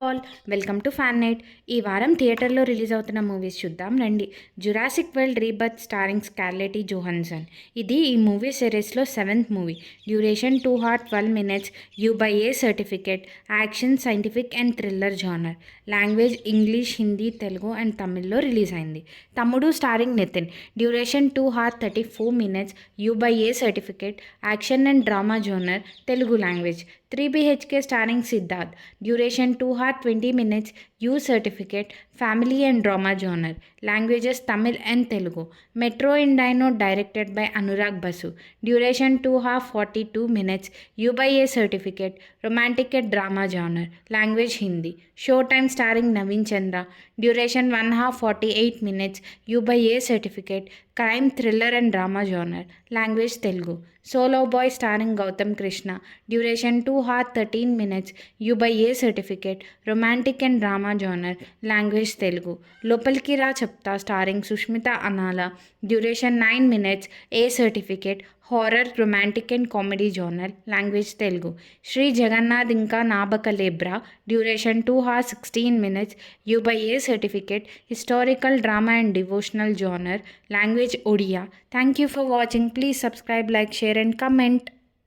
All welcome to fan night. ఈ వారం థియేటర్లో రిలీజ్ అవుతున్న మూవీస్ చూద్దాం రండి. Jurassic World Rebirth starring Scarlett Johansson. ఇది ఈ మూవీ సిరీస్లో 7th movie. Duration 2 hours 12 minutes. U/A certificate. Action, scientific and thriller genre. Language English, Hindi, Telugu and తమిళ్లో రిలీజ్ అయింది. Thammudu starring Nithiin. Duration 2 hours 34 minutes. U/A certificate. Action and drama genre, Telugu language. 3 BHK starring Siddharth. Duration 2 hours 20 minutes. U certificate. Family and drama genre. Languages Tamil and Telugu. Metro In Dino directed by Anurag Basu. Duration 2 hours 42 minutes. U/A certificate. Romantic and drama genre. Language Hindi. Show Time starring Naveen Chandra. Duration 1 hours 48 minutes. U/A certificate. Crime, thriller and drama genre. Language Telugu. Solo Boy starring Gautham Krishna. Duration 2 hours 13 minutes. U/A certificate. Romantic and drama genre. Language Telugu. లోపలికి రా చెప్తా starring Sushmita Anala. Duration 9 minutes. A certificate. Horror, romantic and comedy genre. Language Telugu. Shri Jagannath ఇంకా Nabakalebara. Duration 2 hours 16 minutes. U/A certificate. Historical drama and devotional genre. Language Odia. Thank you for watching. Please subscribe, like, share and comment.